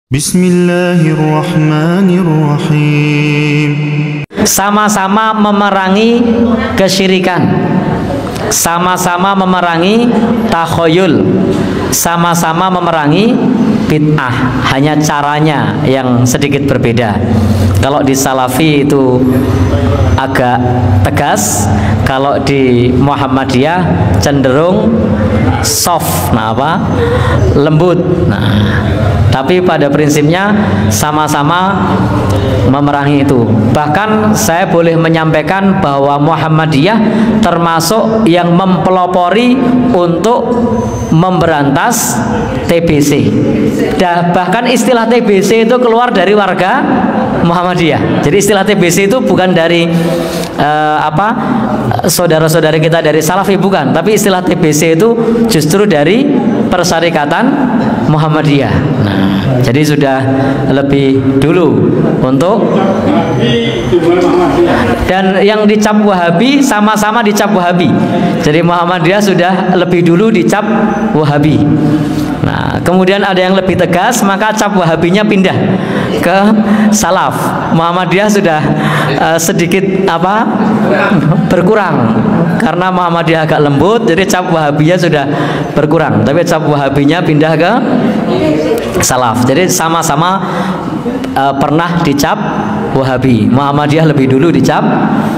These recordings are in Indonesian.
Bismillahirrahmanirrahim. Sama-sama memerangi kesyirikan, sama-sama memerangi takhoyul, sama-sama memerangi bid'ah. Hanya caranya yang sedikit berbeda. Kalau di Salafi itu agak tegas, kalau di Muhammadiyah cenderung soft, lembut. Tapi pada prinsipnya sama-sama memerangi itu. Bahkan saya boleh menyampaikan bahwa Muhammadiyah termasuk yang mempelopori untuk memberantas TBC. Bahkan istilah TBC itu keluar dari warga Muhammadiyah. Jadi istilah TBC itu bukan dari saudara-saudari kita dari Salafi, bukan, tapi istilah TBC itu justru dari Persyarikatan Muhammadiyah. Jadi sudah lebih dulu untuk, dan yang dicap Wahabi sama-sama dicap Wahabi. Jadi Muhammadiyah sudah lebih dulu dicap Wahabi. Kemudian ada yang lebih tegas, maka cap Wahabinya pindah ke Salaf. Muhammadiyah sudah sedikit berkurang karena Muhammadiyah agak lembut, jadi cap Wahabiyah sudah berkurang, tapi cap Wahabinya pindah ke Salaf. Jadi sama-sama pernah dicap Wahabi. Muhammadiyah lebih dulu dicap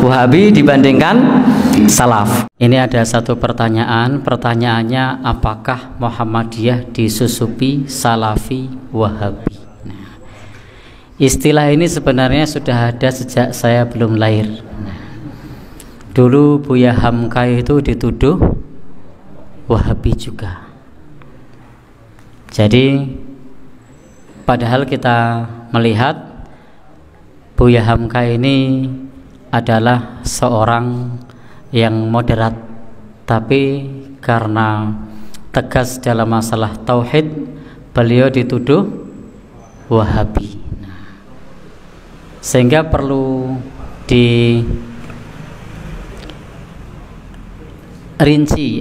Wahabi dibandingkan Salaf. Ini ada satu pertanyaan. Pertanyaannya, apakah Muhammadiyah disusupi Salafi Wahabi? Istilah ini sebenarnya sudah ada sejak saya belum lahir. Dulu Buya Hamka itu dituduh Wahabi juga. Jadi padahal kita melihat Buya Hamka ini adalah seorang yang moderat, tapi karena tegas dalam masalah tauhid, beliau dituduh Wahabi. Sehingga perlu dirinci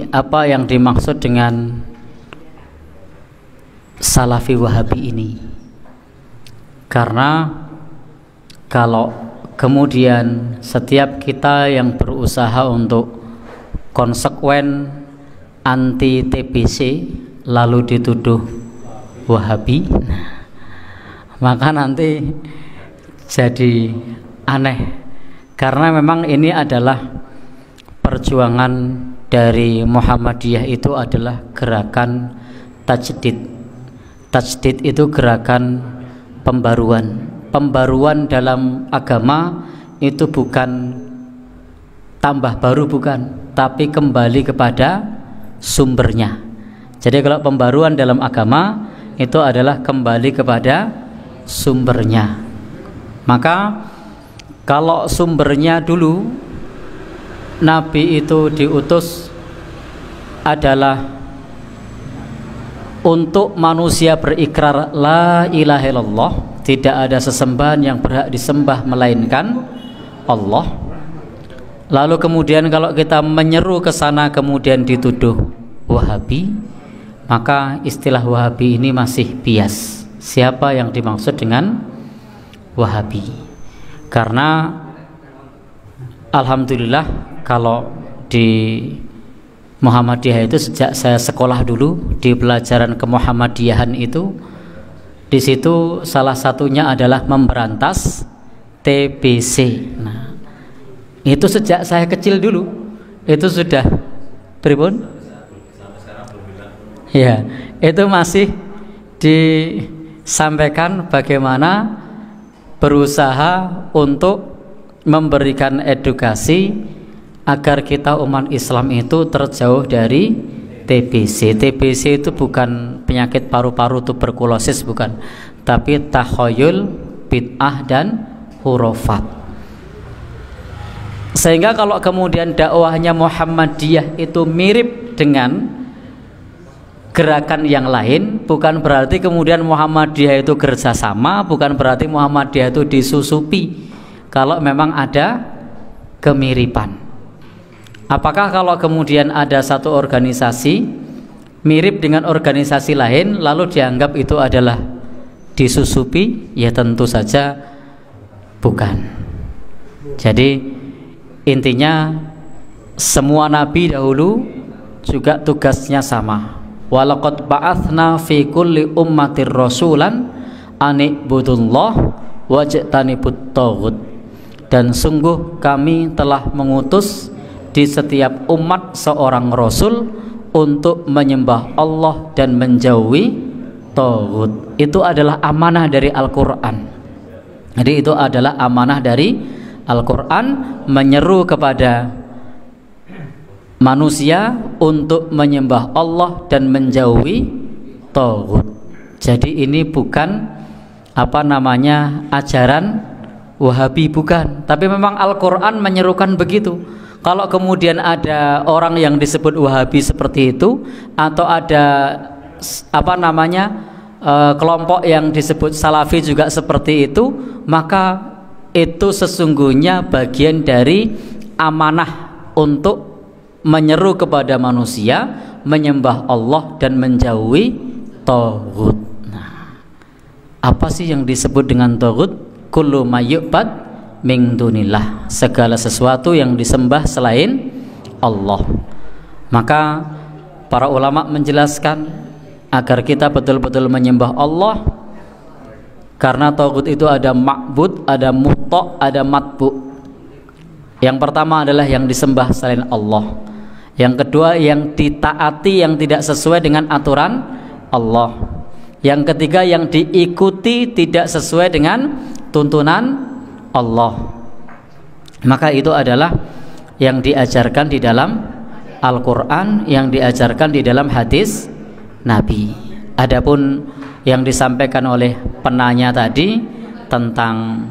apa yang dimaksud dengan Salafi Wahabi ini. Karena kalau kemudian setiap kita yang berusaha untuk konsekuen anti TBC lalu dituduh Wahabi, maka nanti jadi aneh. Karena memang ini adalah perjuangan dari Muhammadiyah, itu adalah gerakan tajdid. Tajdid itu gerakan pembaruan. Pembaruan dalam agama itu bukan tambah baru, bukan, tapi kembali kepada sumbernya. Jadi kalau pembaruan dalam agama itu adalah kembali kepada sumbernya. Maka kalau sumbernya dulu Nabi itu diutus adalah untuk manusia berikrar la ilaha illallah, tidak ada sesembahan yang berhak disembah melainkan Allah. Lalu kemudian kalau kita menyeru ke sana kemudian dituduh Wahabi, maka istilah Wahabi ini masih bias. Siapa yang dimaksud dengan Wahabi? Karena alhamdulillah kalau di Muhammadiyah itu sejak saya sekolah dulu di pelajaran kemuhammadiyahan itu, di situ salah satunya adalah memberantas TBC. Itu sejak saya kecil dulu itu sudah pripun? Ya, itu masih disampaikan bagaimana berusaha untuk memberikan edukasi agar kita umat Islam itu terjauh dari TBC. TBC itu bukan penyakit paru-paru tuberkulosis, bukan, tapi takhoyul, bid'ah dan hurufat. Sehingga kalau kemudian dakwahnya Muhammadiyah itu mirip dengan gerakan yang lain, bukan berarti kemudian Muhammadiyah itu kerjasama, bukan berarti Muhammadiyah itu disusupi. Kalau memang ada kemiripan, apakah kalau kemudian ada satu organisasi mirip dengan organisasi lain lalu dianggap itu adalah disusupi? Ya tentu saja bukan. Jadi intinya semua nabi dahulu juga tugasnya sama. Walaqad ba'atsna fi kulli ummatir rasulan ani'budullah wajtanibut taghut. Dan sungguh kami telah mengutus di setiap umat seorang rasul untuk menyembah Allah dan menjauhi taghut. Itu adalah amanah dari Al-Qur'an. Jadi itu adalah amanah dari Al-Qur'an, menyeru kepada manusia untuk menyembah Allah dan menjauhi taghut. Jadi ini bukan ajaran Wahabi, bukan, tapi memang Al-Qur'an menyerukan begitu. Kalau kemudian ada orang yang disebut Wahabi seperti itu, atau ada kelompok yang disebut Salafi juga seperti itu, maka itu sesungguhnya bagian dari amanah untuk menyeru kepada manusia menyembah Allah dan menjauhi taghut. Nah, apa sih yang disebut dengan taghut? Kullu mayyubad min dunillah, segala sesuatu yang disembah selain Allah. Maka para ulama menjelaskan agar kita betul-betul menyembah Allah, karena taghut itu ada ma'bud, ada muta', ada matbu'. Yang pertama adalah yang disembah selain Allah. Yang kedua yang ditaati yang tidak sesuai dengan aturan Allah. Yang ketiga yang diikuti tidak sesuai dengan tuntunan Allah. Maka itu adalah yang diajarkan di dalam Al-Qur'an, yang diajarkan di dalam hadis Nabi. Adapun yang disampaikan oleh penanya tadi tentang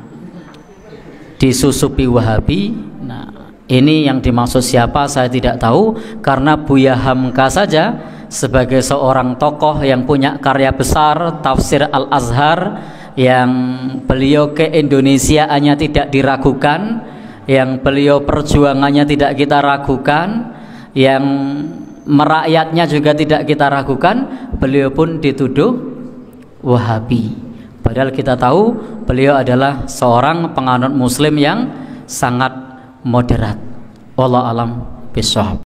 disusupi Wahabi, nah ini yang dimaksud siapa saya tidak tahu, karena Buya Hamka saja sebagai seorang tokoh yang punya karya besar Tafsir Al-Azhar, yang beliau ke Indonesia hanya tidak diragukan, yang beliau perjuangannya tidak kita ragukan, yang merakyatnya juga tidak kita ragukan, beliau pun dituduh Wahabi. Padahal kita tahu beliau adalah seorang penganut Muslim yang sangat moderat. Wallahu alam bishawab.